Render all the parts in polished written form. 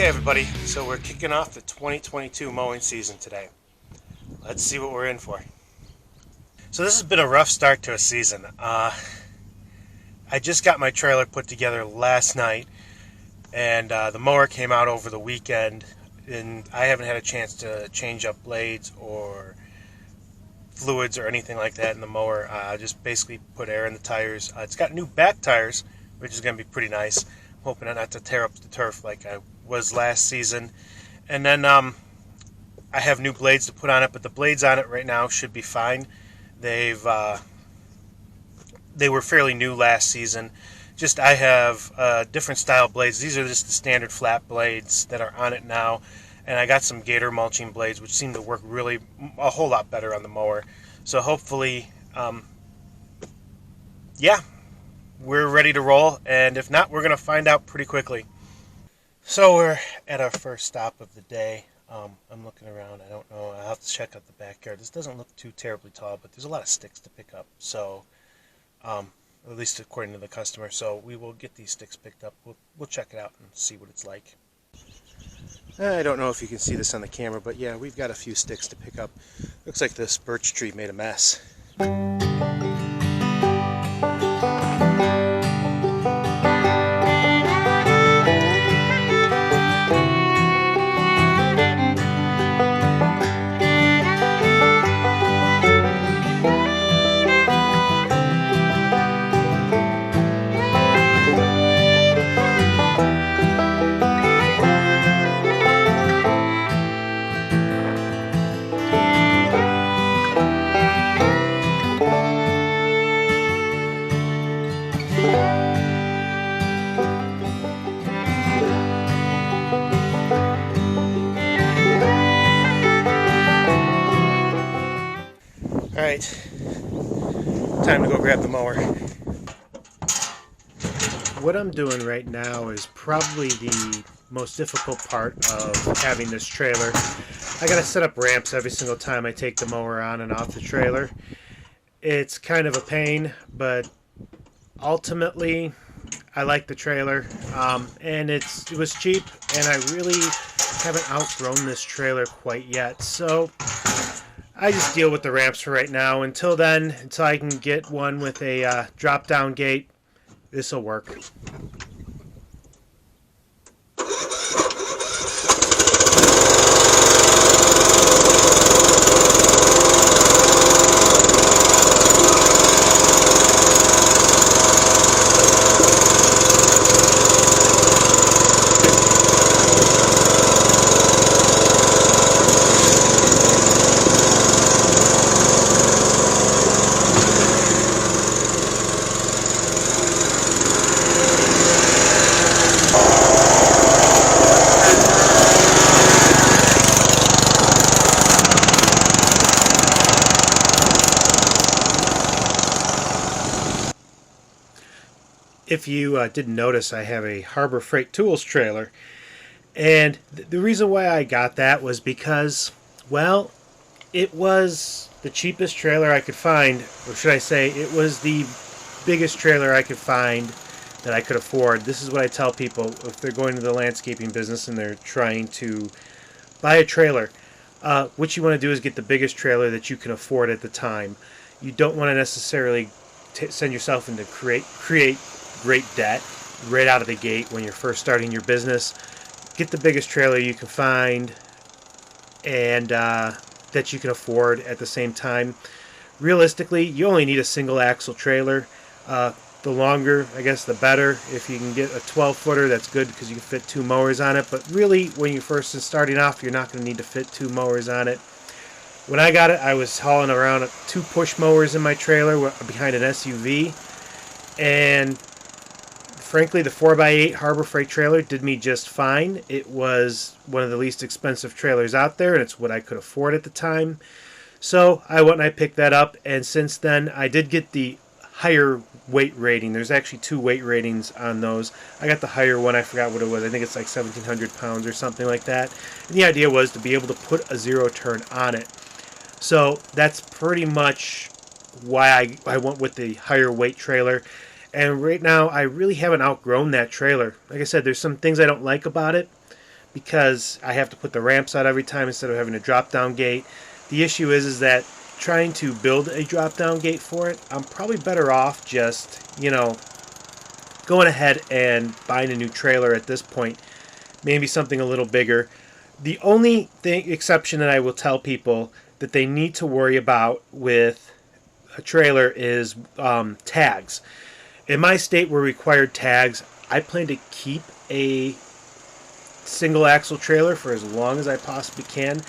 everybody, so we're kicking off the 2022 mowing season today. Let's see what we're in for. So this has been a rough start to a season. I just got my trailer put together last night, and the mower came out over the weekend, and I haven't had a chance to change up blades or fluids or anything like that in the mower. I just basically put air in the tires. It's got new back tires, which is going to be pretty nice. I'm hoping not to tear up the turf like I was last season. And then I have new blades to put on it, but the blades on it right now should be fine. They were fairly new last season. Just I have different style blades. These are just the standard flat blades that are on it now. And I got some gator mulching blades, which seem to work really a whole lot better on the mower. So hopefully, yeah, we're ready to roll. And if not, we're going to find out pretty quickly. So we're at our first stop of the day. I'm looking around. I don't know. I'll have to check out the backyard. This doesn't look too terribly tall, but there's a lot of sticks to pick up. So, at least according to the customer. So we will get these sticks picked up. We'll check it out and see what it's like. I don't know if you can see this on the camera, but yeah, we've got a few sticks to pick up. Looks like this birch tree made a mess. Alright, time to go grab the mower. What I'm doing right now is probably the most difficult part of having this trailer. I gotta set up ramps every single time I take the mower on and off the trailer. It's kind of a pain, but ultimately I like the trailer, and it was cheap, and I really haven't outgrown this trailer quite yet. So I just deal with the ramps for right now. Until then, until I can get one with a drop-down gate, this will work. If you didn't notice, I have a Harbor Freight Tools trailer. And the reason why I got that was because, well, it was the cheapest trailer I could find. Or should I say, it was the biggest trailer I could find that I could afford. This is what I tell people if they're going to the landscaping business and they're trying to buy a trailer. What you want to do is get the biggest trailer that you can afford at the time. You don't want to necessarily send yourself into create great debt right out of the gate when you're first starting your business. Get the biggest trailer you can find and that you can afford at the same time. Realistically, you only need a single axle trailer. The longer, I guess, the better. If you can get a 12-footer, that's good because you can fit 2 mowers on it. But really, when you're first starting off, you're not going to need to fit 2 mowers on it. When I got it, I was hauling around 2 push mowers in my trailer behind an SUV. And frankly, the 4x8 Harbor Freight trailer did me just fine. It was one of the least expensive trailers out there, and it's what I could afford at the time. So I went and I picked that up, and since then I did get the higher weight rating. There's actually 2 weight ratings on those. I got the higher one. I forgot what it was. I think it's like 1,700 pounds or something like that. And the idea was to be able to put a zero turn on it. So that's pretty much why I went with the higher weight trailer. And right now, I really haven't outgrown that trailer. Like I said, there's some things I don't like about it, because I have to put the ramps out every time instead of having a drop down gate. The issue is that trying to build a drop down gate for it, I'm probably better off just, going ahead and buying a new trailer at this point, maybe something a little bigger. The only exception that I will tell people that they need to worry about with a trailer is tags. In my state, we're required tags. I plan to keep a single axle trailer for as long as I possibly can.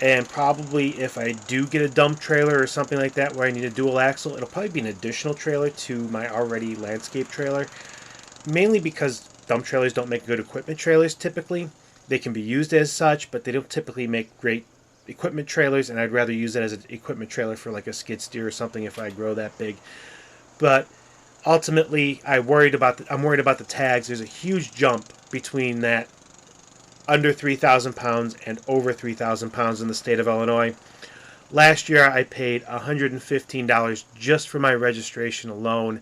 And probably if I do get a dump trailer or something like that where I need a dual axle, it'll probably be an additional trailer to my already landscape trailer. Mainly because dump trailers don't make good equipment trailers typically. They can be used as such, but they don't typically make great equipment trailers, and I'd rather use it as an equipment trailer for like a skid steer or something if I grow that big. But ultimately, I'm worried about the tags. There's a huge jump between that under 3,000 pounds and over 3,000 pounds in the state of Illinois. Last year, I paid $115 just for my registration alone.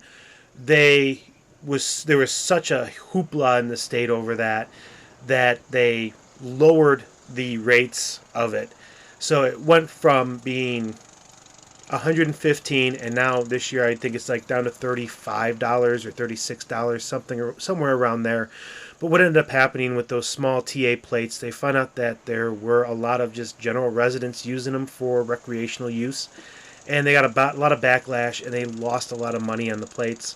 There was such a hoopla in the state over that they lowered the rates of it. So it went from being $115, and now this year I think it's like down to $35 or $36, something or somewhere around there. But what ended up happening with those small TA plates, they found out that there were a lot of just general residents using them for recreational use, and they got a lot of backlash, and they lost a lot of money on the plates.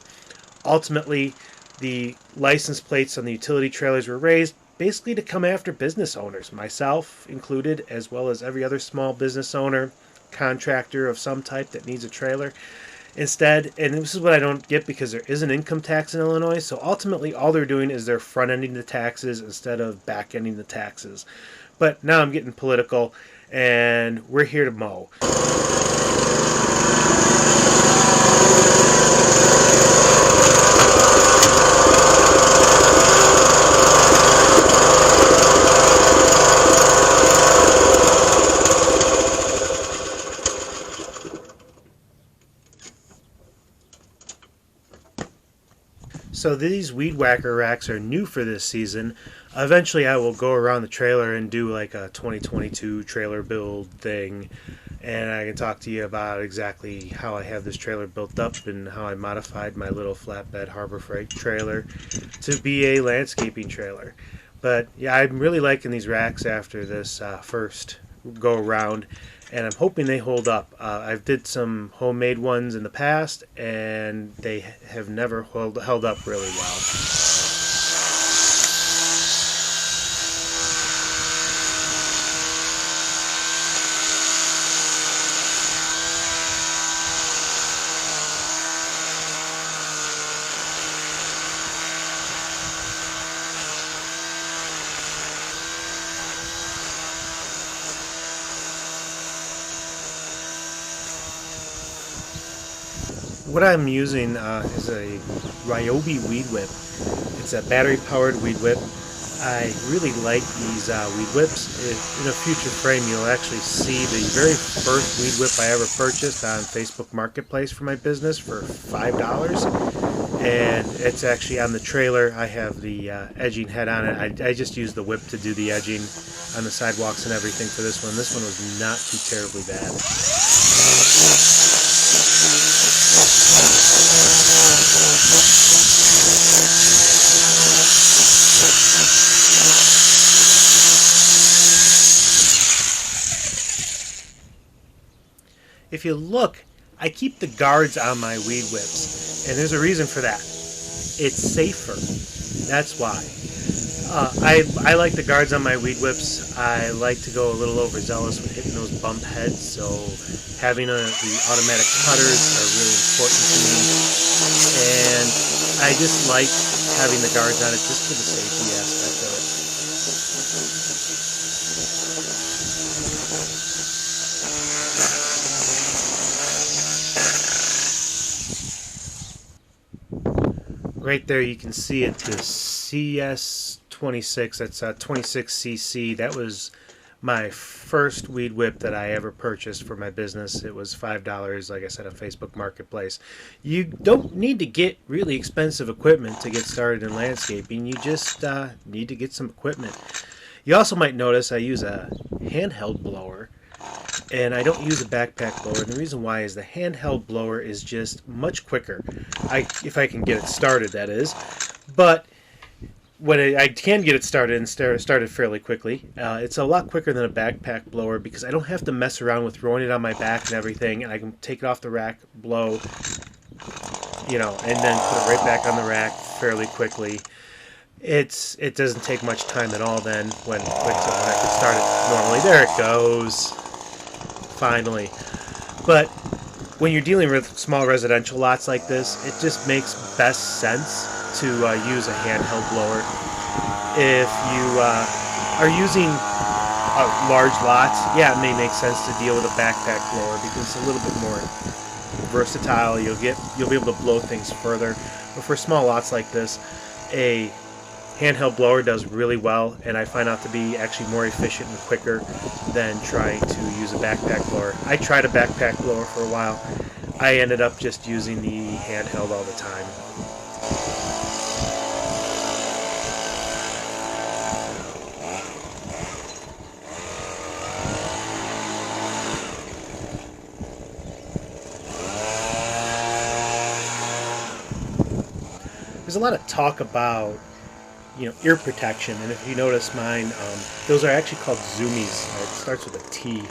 Ultimately, the license plates on the utility trailers were raised basically to come after business owners, myself included, as well as every other small business owner, contractor of some type that needs a trailer. Instead, and this is what I don't get because there is an income tax in Illinois, so ultimately all they're doing is they're front-ending the taxes instead of back-ending the taxes. But now I'm getting political, and we're here to mow. So these weed whacker racks are new for this season. Eventually I will go around the trailer and do like a 2022 trailer build thing, and I can talk to you about exactly how I have this trailer built up and how I modified my little flatbed Harbor Freight trailer to be a landscaping trailer. But yeah, I'm really liking these racks after this first go around, and I'm hoping they hold up. I've did some homemade ones in the past, and they have never held up really well. What I'm using is a Ryobi weed whip. It's a battery-powered weed whip. I really like these weed whips. In a future frame, you'll actually see the very first weed whip I ever purchased on Facebook Marketplace for my business for $5. And it's actually on the trailer. I have the edging head on it. I just used the whip to do the edging on the sidewalks and everything for this one. This one was not too terribly bad. If you look, I keep the guards on my weed whips, and there's a reason for that. It's safer. That's why. I like the guards on my weed whips. I like to go a little overzealous with hitting those bump heads, so having the automatic cutters are really important to me. And I just like having the guards on it just for the safety aspect of it. Right there you can see it, the CS26, that's 26cc. That was my first weed whip that I ever purchased for my business. It was $5, like I said, on Facebook Marketplace. You don't need to get really expensive equipment to get started in landscaping. You just need to get some equipment. You also might notice I use a handheld blower, and I don't use a backpack blower. And the reason why is the handheld blower is just much quicker. If I can get it started, that is. But when I can get it started and started fairly quickly, it's a lot quicker than a backpack blower because I don't have to mess around with throwing it on my back and everything, and I can take it off the rack, blow, you know, and then put it right back on the rack fairly quickly. It doesn't take much time at all then when I can start it normally. There it goes. Finally. But when you're dealing with small residential lots like this, it just makes best sense to use a handheld blower. If you are using large lots, yeah, it may make sense to deal with a backpack blower because it's a little bit more versatile. You'll be able to blow things further. But for small lots like this, a handheld blower does really well, and I find out to be actually more efficient and quicker than trying to use a backpack blower. I tried a backpack blower for a while. I ended up just using the handheld all the time. There's a lot of talk about, you know, ear protection, and if you notice mine, those are actually called Zoomies. It starts with a T,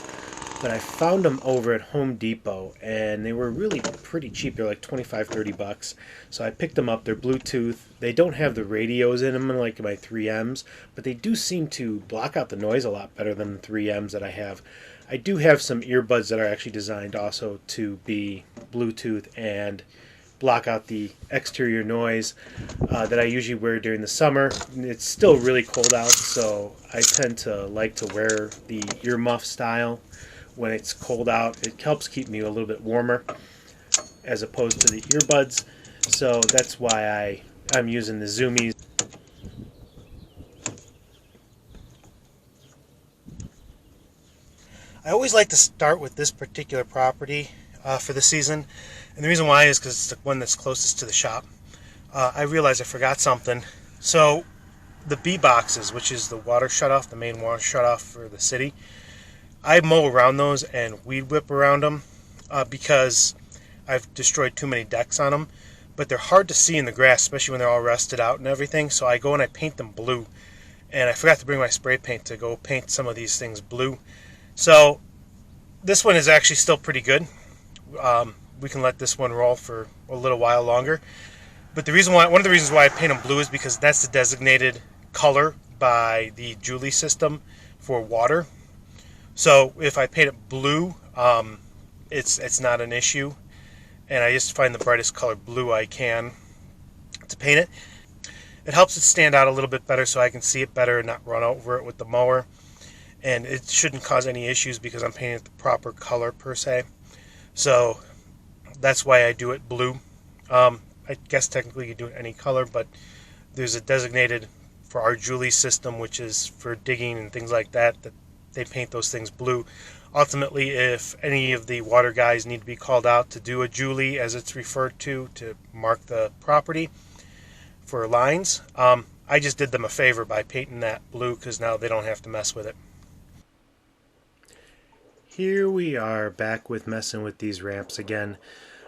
but I found them over at Home Depot, and they were really pretty cheap. They're like 25-30 bucks. So I picked them up. They're Bluetooth. They don't have the radios in them like my 3Ms, but they do seem to block out the noise a lot better than the 3Ms that I have. I do have some earbuds that are actually designed also to be Bluetooth and block out the exterior noise that I usually wear during the summer. It's still really cold out, so I tend to like to wear the earmuff style when it's cold out. It helps keep me a little bit warmer as opposed to the earbuds, so that's why I'm using the Zoomies. I always like to start with this particular property for the season, and the reason why is because it's the one that's closest to the shop. I realized I forgot something. So the B boxes, which is the water shutoff, the main water shutoff for the city, I mow around those and weed whip around them because I've destroyed too many decks on them. But they're hard to see in the grass, especially when they're all rusted out and everything. So I go and I paint them blue, and I forgot to bring my spray paint to go paint some of these things blue. So this one is actually still pretty good. We can let this one roll for a little while longer. But the reason why, one of the reasons why I paint them blue is because that's the designated color by the Julie system for water. So if I paint it blue, it's not an issue, and I just find the brightest color blue I can to paint it. It helps it stand out a little bit better so I can see it better and not run over it with the mower. And it shouldn't cause any issues because I'm painting it the proper color per se. So that's why I do it blue. I guess technically you do it any color, but there's a designated for our Julie system, which is for digging and things like that, that they paint those things blue. Ultimately, if any of the water guys need to be called out to do a Julie, as it's referred to mark the property for lines, I just did them a favor by painting that blue because now they don't have to mess with it. Here we are back with messing with these ramps again.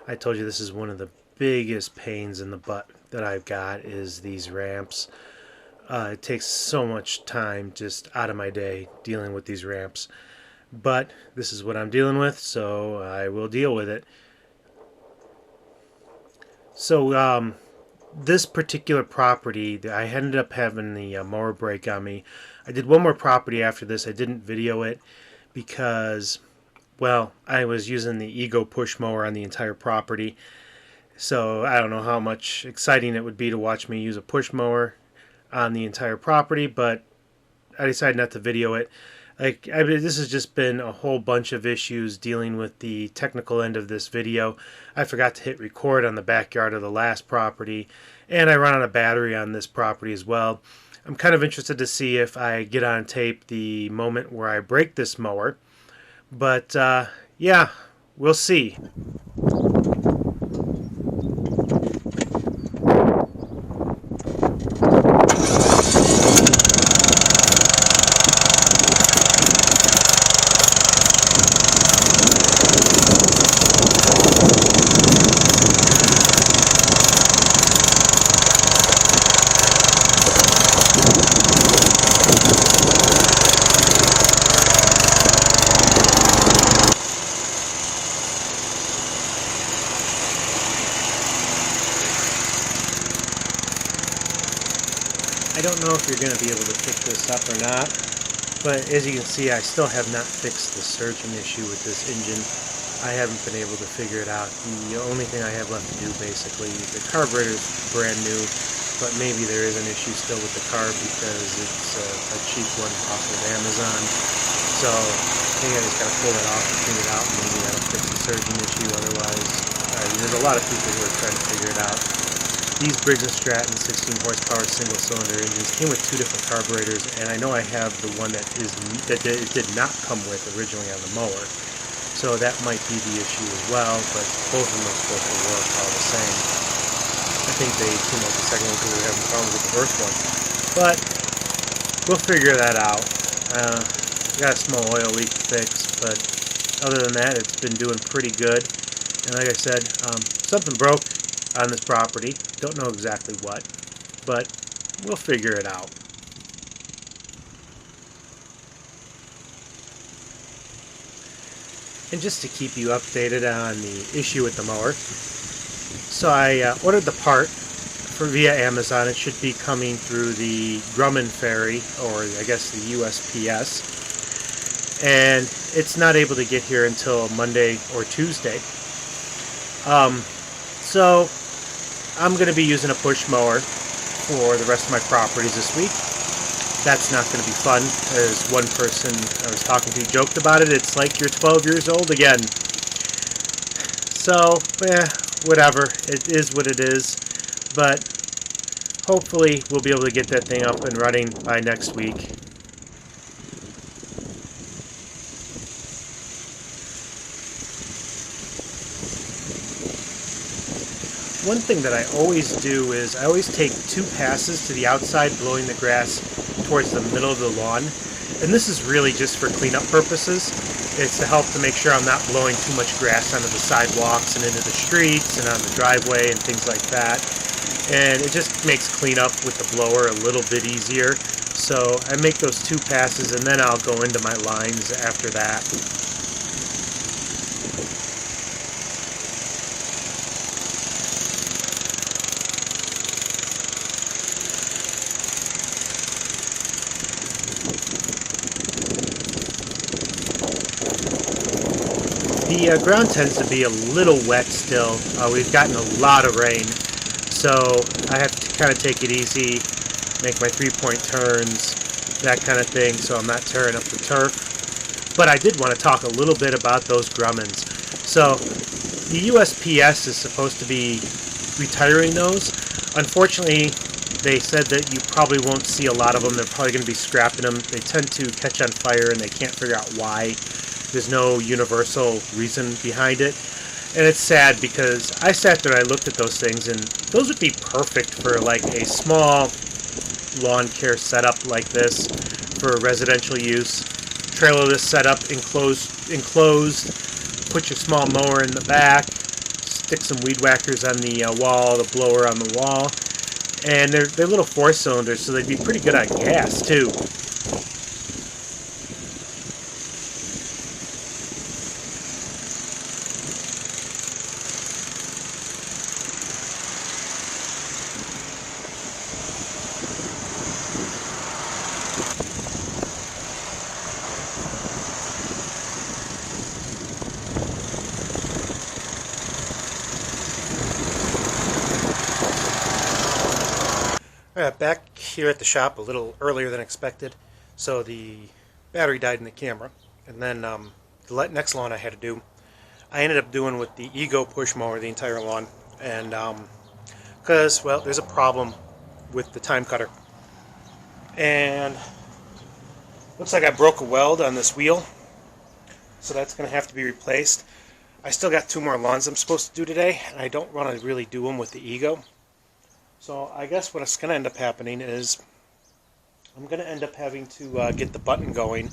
I told you this is one of the biggest pains in the butt that I've got is these ramps. It takes so much time just out of my day dealing with these ramps. But this is what I'm dealing with, so I will deal with it. So this particular property, I ended up having the mower break on me. I did one more property after this. I didn't video it because, well, I was using the Ego push mower on the entire property. So I don't know how much exciting it would be to watch me use a push mower on the entire property, but I decided not to video it. This has just been a whole bunch of issues dealing with the technical end of this video. I forgot to hit record on the backyard of the last property, and I run out of battery on this property as well. I'm kind of interested to see if I get on tape the moment where I break this mower, but yeah, we'll see. I don't know if you're going to be able to pick this up or not, but as you can see, I still have not fixed the surging issue with this engine. I haven't been able to figure it out. The only thing I have left to do, basically, the carburetor is brand new, but maybe there is an issue still with the carb because it's a cheap one off of Amazon. So I think I just got to pull it off and clean it out, and maybe that'll fix the surging issue. Otherwise, there's a lot of people who are trying to figure it out. These Briggs & Stratton 16 horsepower single-cylinder engines came with two different carburetors, and I know I have the one that it did not come with originally on the Mower. So that might be the issue as well, but both of them are supposed to work all the same. I think they came out with the second one because they were having problems with the first one. But we'll figure that out. Got a small oil leak to fix, but other than that, it's been doing pretty good. And like I said, something broke on this property. Don't know exactly what, but we'll figure it out. And just to keep you updated on the issue with the mower, so I ordered the part via Amazon. It should be coming through the Grumman ferry, or I guess the USPS, and it's not able to get here until Monday or Tuesday. So I'm going to be using a push mower for the rest of my properties this week. That's not going to be fun, as one person I was talking to joked about it. It's like you're 12 years old again. So, whatever. It is what it is. But hopefully we'll be able to get that thing up and running by next week. One thing that I always do is I always take 2 passes to the outside, blowing the grass towards the middle of the lawn. And this is really just for cleanup purposes. It's to help to make sure I'm not blowing too much grass onto the sidewalks and into the streets and on the driveway and things like that. And it just makes cleanup with the blower a little bit easier. So I make those 2 passes, and then I'll go into my lines after that. The ground tends to be a little wet still. We've gotten a lot of rain, so I have to kind of take it easy, make my 3-point turns, that kind of thing, so I'm not tearing up the turf. But I did want to talk a little bit about those Grummans. So the USPS is supposed to be retiring those. Unfortunately, they said that you probably won't see a lot of them. They're probably going to be scrapping them. They tend to catch on fire, and they can't figure out why. There's no universal reason behind it. And it's sad because I sat there and I looked at those things, and those would be perfect for like a small lawn care setup like this for residential use. Trailerless setup, enclosed, put your small mower in the back, stick some weed whackers on the wall, the blower on the wall, and they're little 4-cylinders, so they'd be pretty good on gas too. Back here at the shop a little earlier than expected, so the battery died in the camera, and then the next lawn I had to do, I ended up doing with the Ego push mower the entire lawn, and because, well, there's a problem with the time cutter, and looks like I broke a weld on this wheel, so that's going to have to be replaced. I still got 2 more lawns I'm supposed to do today, and I don't want to really do them with the Ego. So I guess what's going to end up happening is I'm going to end up having to get the button going,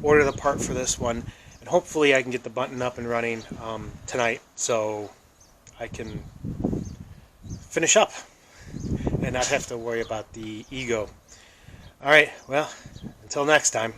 order the part for this one, and hopefully I can get the button up and running tonight so I can finish up and not have to worry about the Ego. Alright, well, until next time.